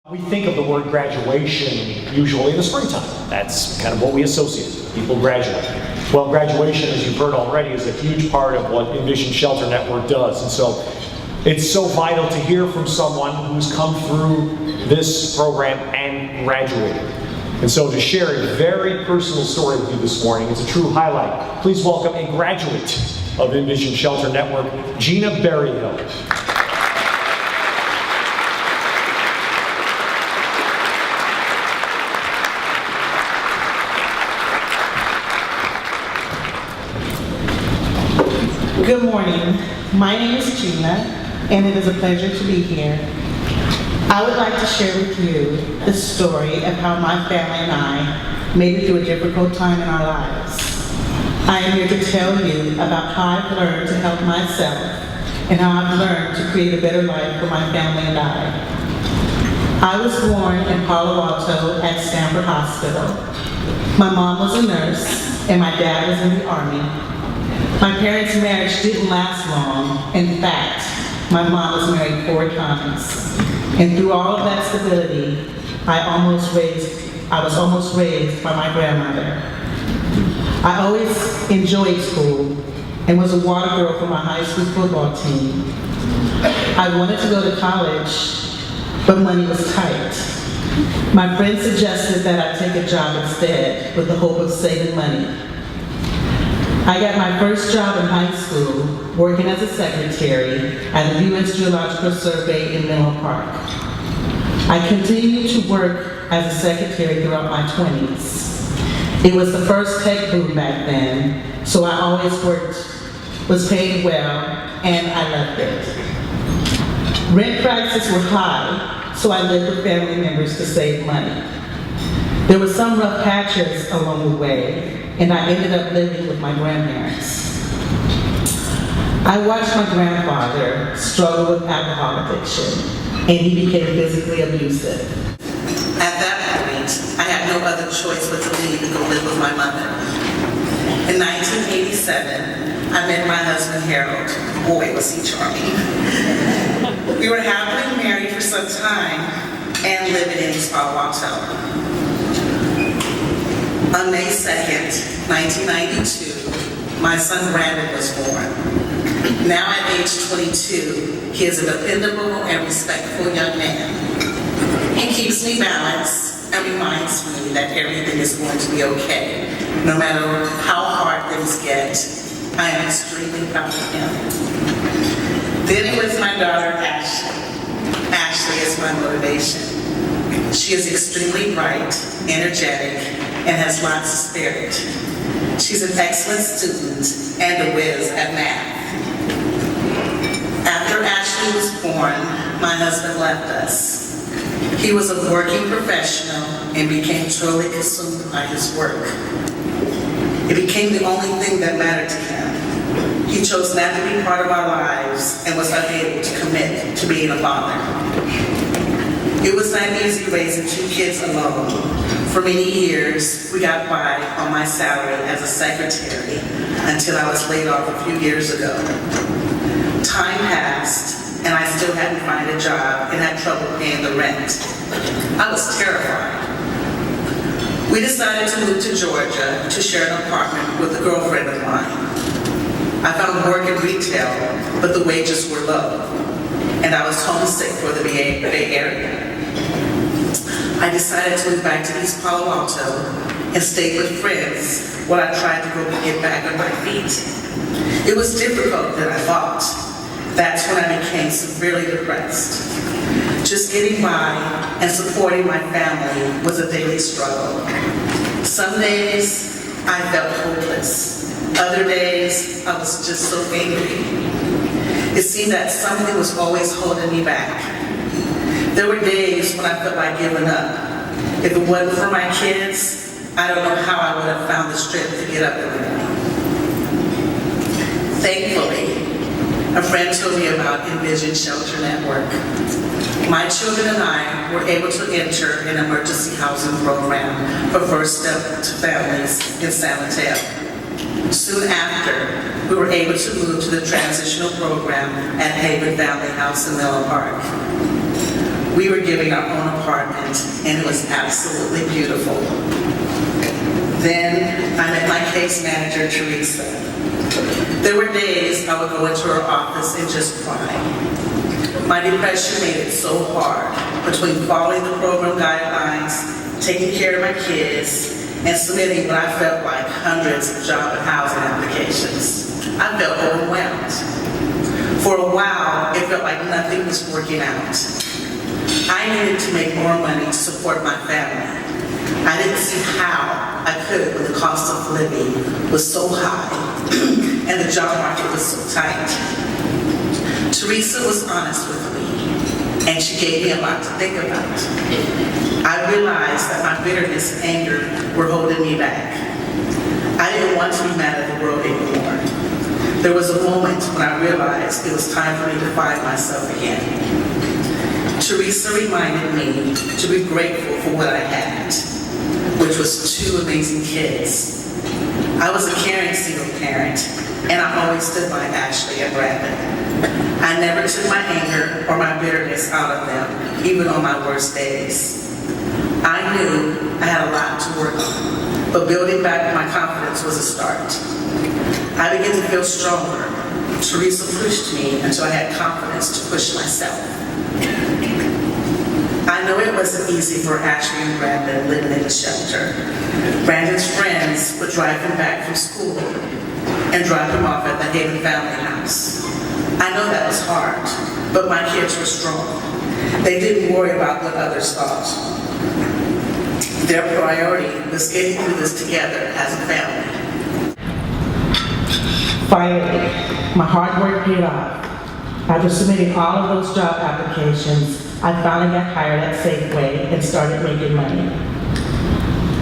We think of the word graduation usually in the springtime. That's kind of what we associate with. People graduate. Well, graduation, as you've heard already, is a huge part of what InnVision Shelter Network does. And so it's so vital to hear from someone who's come through this program and graduated. And so to share a very personal story with you this morning, it's a true highlight. Please welcome a graduate of InnVision Shelter Network, Gina Berryhill. Good morning. My name is Gina, and it is a pleasure to be here. I would like to share with you the story of how my family and I made it through a difficult time in our lives. I am here to tell you about how I've learned to help myself and how I've learned to create a better life for my family and I was born in Palo Alto at Stanford Hospital. My mom was a nurse, and my dad was in the Army. My parents' marriage didn't last long. In fact, my mom was married 4 times. And through all of that stability, I was almost raised by my grandmother. I always enjoyed school and was a water girl for my high school football team. I wanted to go to college, but money was tight. My friend suggested that I take a job instead with the hope of saving money. I got my first job in high school working as a secretary at the U.S. Geological Survey in Menlo Park. I continued to work as a secretary throughout my 20s. It was the first tech boom back then, so I always was paid well, and I loved it. Rent prices were high, so I lived with family members to save money. There were some rough patches along the way, and I ended up living with my grandparents. I watched my grandfather struggle with alcohol addiction, and he became physically abusive. At that point, I had no other choice but to leave and go live with my mother. In 1987, I met my husband, Harold. Boy, was he charming. We were happily married for some time and living in Palo Alto. On May 2nd, 1992, my son Brandon was born. Now at age 22, he is a dependable and respectful young man. He keeps me balanced and reminds me that everything is going to be okay. No matter how hard things get, I am extremely proud of him. Then it was my daughter, Ashley. Ashley is my motivation. She is extremely bright, energetic, and has lots of spirit. She's an excellent student and a whiz at math. After Ashley was born, my husband left us. He was a working professional and became totally consumed by his work. It became the only thing that mattered to him. He chose not to be part of our lives and was unable to commit to being a father. It was not easy raising 2 kids alone. For many years, we got by on my salary as a secretary until I was laid off a few years ago. Time passed, and I still hadn't found a job and had trouble paying the rent. I was terrified. We decided to move to Georgia to share an apartment with a girlfriend of mine. I found work in retail, but the wages were low, and I was homesick for the Bay Area. I decided to move back to East Palo Alto and stay with friends while I tried to get back on my feet. It was difficult than I thought. That's when I became severely depressed. Just getting by and supporting my family was a daily struggle. Some days I felt hopeless. Other days I was just so angry. It seemed that something was always holding me back. There were days when I felt like giving up. If it wasn't for my kids, I don't know how I would have found the strength to get up in the morning. Thankfully, a friend told me about InnVision Shelter Network. My children and I were able to enter an emergency housing program for First Step to Families in San Mateo. Soon after, we were able to move to the transitional program at Haven Valley House in Menlo Park. We were given our own apartment, and it was absolutely beautiful. Then I met my case manager, Teresa. There were days I would go into her office and just cry. My depression made it so hard between following the program guidelines, taking care of my kids, and submitting what I felt like hundreds of job and housing applications. I felt overwhelmed. For a while, it felt like nothing was working out. I needed to make more money to support my family. I didn't see how I could when the cost of living was so high and the job market was so tight. Teresa was honest with me, and she gave me a lot to think about. I realized that my bitterness and anger were holding me back. I didn't want to be mad at the world anymore. There was a moment when I realized it was time for me to find myself again. Teresa reminded me to be grateful for what I had, which was 2 amazing kids. I was a caring single parent, and I always stood by Ashley and Brandon. I never took my anger or my bitterness out of them, even on my worst days. I knew I had a lot to work on, but building back my confidence was a start. I began to feel stronger. Teresa pushed me until I had confidence to push myself. I know it wasn't easy for Ashley and Brandon living in the shelter. Brandon's friends would drive him back from school and drop him off at the Haven Family House. I know that was hard, but my kids were strong. They didn't worry about what others thought. Their priority was getting through this together as a family. Finally, my hard work paid off. After submitting all of those job applications, I finally got hired at Safeway and started making money.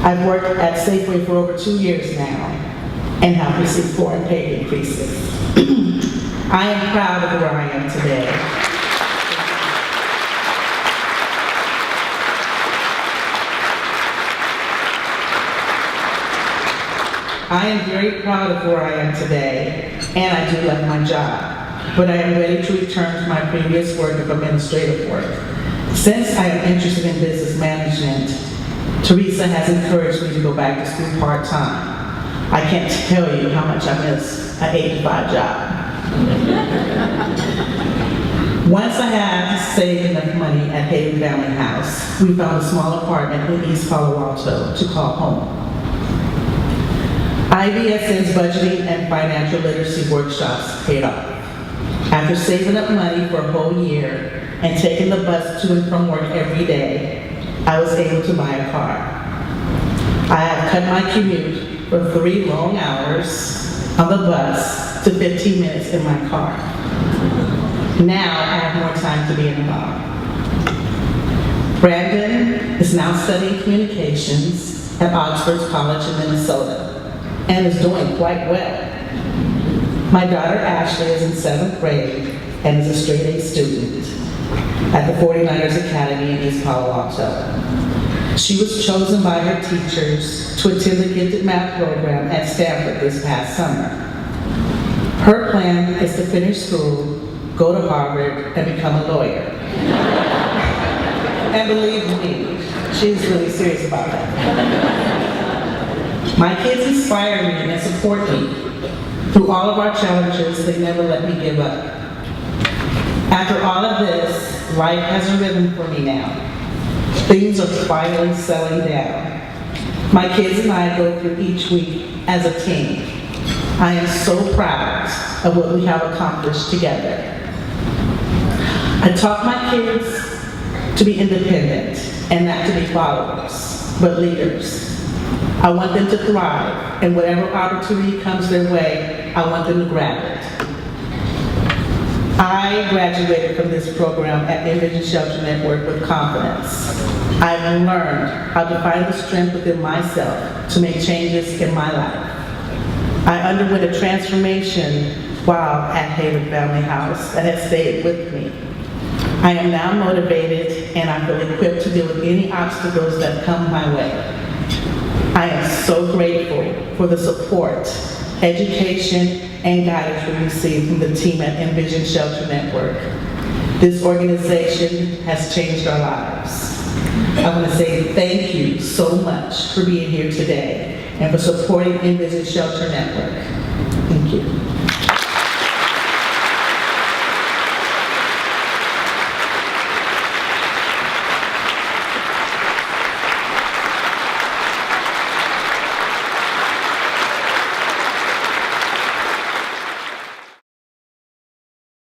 I've worked at Safeway for over 2 years now and have received 4 pay increases. I am proud of where I am today. I am very proud of where I am today, and I do love my job. But I am ready to return to my previous work of administrative work. Since I am interested in business management, Teresa has encouraged me to go back to school part-time. I can't tell you how much I miss an 8-to-5 job. Once I had saved enough money at Haven Family House, we found a small apartment in East Palo Alto to call home. IVSN's budgeting and financial literacy workshops paid off. After saving up money for a whole year and taking the bus to and from work every day, I was able to buy a car. I have cut my commute from 3 long hours on the bus to 15 minutes in my car. Now I have more time to be a mom. Brandon is now studying communications at Oxford College in Minnesota and is doing quite well. My daughter Ashley is in 7th grade and is a straight-A student at the 49ers Academy in East Palo Alto. She was chosen by her teachers to attend the gifted math program at Stanford this past summer. Her plan is to finish school, go to Harvard, and become a lawyer. And believe me, she's really serious about that. My kids inspire me and support me. Through all of our challenges, they never let me give up. After all of this, life has a rhythm for me now. Things are finally settling down. My kids and I go through each week as a team. I am so proud of what we have accomplished together. I taught my kids to be independent and not to be followers, but leaders. I want them to thrive, and whatever opportunity comes their way, I want them to grab it. I graduated from this program at InnVision Shelter Network with confidence. I've learned how to find the strength within myself to make changes in my life. I underwent a transformation while at Haven Family House that has stayed with me. I am now motivated and I feel equipped to deal with any obstacles that come my way. I am so grateful for the support, education, and guidance we received from the team at InnVision Shelter Network. This organization has changed our lives. I want to say thank you so much for being here today and for supporting InnVision Shelter Network. Thank you.